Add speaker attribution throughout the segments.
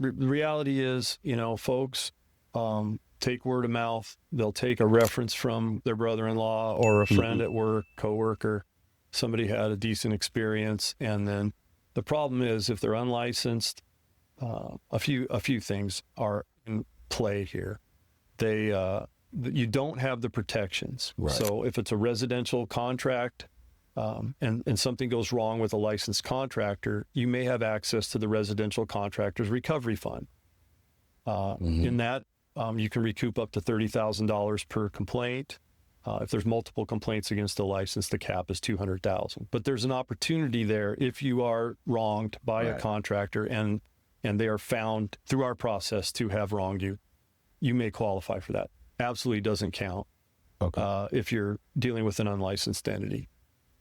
Speaker 1: the reality is, folks take word of mouth. They'll take a reference from their brother-in-law or a friend at work, coworker. Somebody had a decent experience, and then the problem is if they're unlicensed, a few things are in play here. You don't have the protections.
Speaker 2: Right.
Speaker 1: So if it's a residential contract and something goes wrong with a licensed contractor, you may have access to the residential contractor's recovery fund. In that, you can recoup up to $30,000 per complaint. If there's multiple complaints against a license, the cap is $200,000. But there's an opportunity there if you are wronged by a contractor and they are found through our process to have wronged you, you may qualify for that. Absolutely doesn't count if you're dealing with an unlicensed entity.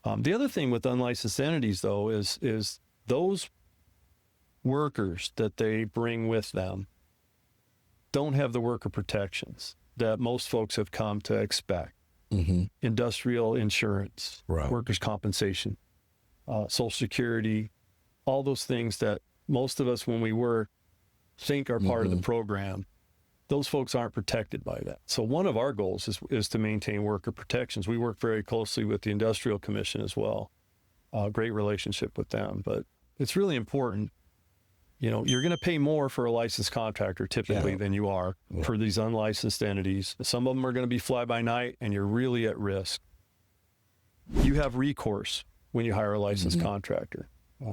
Speaker 1: The other thing with unlicensed entities, though, is those workers that they bring with them don't have the worker protections that most folks have come to expect. Industrial insurance, workers' compensation, Social Security, all those things that most of us, when we work, think are part of the program. Those folks aren't protected by that. So one of our goals is to maintain worker protections. We work very closely with the Industrial Commission as well. Great relationship with them, but it's really important. You're going to pay more for a licensed contractor typically than you are for these unlicensed entities. Some of them are going to be fly-by-night, and you're really at risk. You have recourse when you hire a licensed contractor.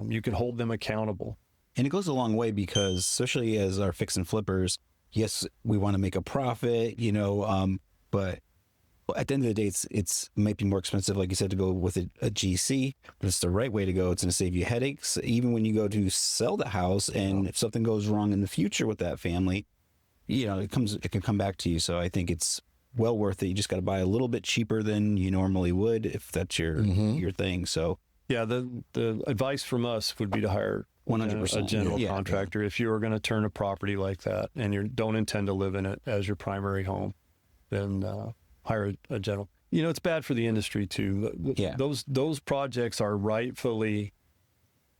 Speaker 1: You can hold them accountable.
Speaker 3: And it goes a long way because, especially as our fix and flippers, yes, we want to make a profit, but at the end of the day, it might be more expensive, like you said, to go with a GC, but it's the right way to go. It's going to save you headaches. Even when you go to sell the house, and if something goes wrong in the future with that family, it can come back to you. So I think it's well worth it. You just got to buy a little bit cheaper than you normally would if that's your thing. So
Speaker 1: yeah, the advice from us would be to hire
Speaker 3: 100%
Speaker 1: a general contractor. If you are going to turn a property like that and you don't intend to live in it as your primary home, then hire a general. It's bad for the industry too. Those projects are rightfully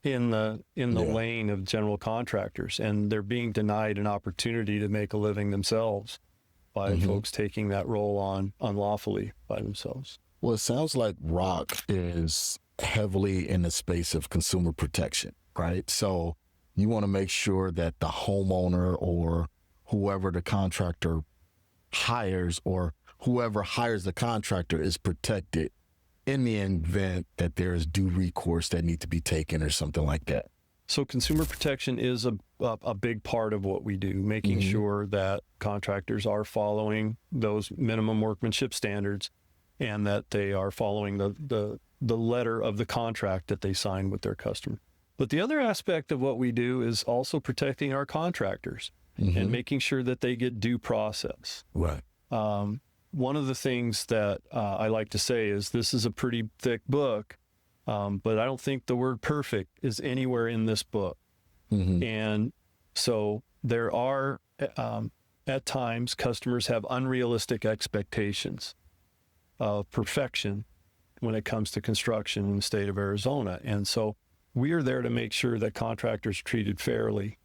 Speaker 1: in the lane of general contractors, and they're being denied an opportunity to make a living themselves by folks taking that role on unlawfully by themselves.
Speaker 2: Well, it sounds like Rock is heavily in the space of consumer protection, right? So you want to make sure that the homeowner or whoever the contractor hires or whoever hires the contractor is protected in the event that there is due recourse that need to be taken or something like that.
Speaker 1: So consumer protection is a big part of what we do, making sure that contractors are following those minimum workmanship standards and that they are following the letter of the contract that they sign with their customer. But the other aspect of what we do is also protecting our contractors and making sure that they get due process.
Speaker 2: Right.
Speaker 1: One of the things that I like to say is this is a pretty thick book, but I don't think the word perfect is anywhere in this book. And so there are, at times, customers have unrealistic expectations of perfection when it comes to construction in the state of Arizona. And so we are there to make sure that contractors are treated fairly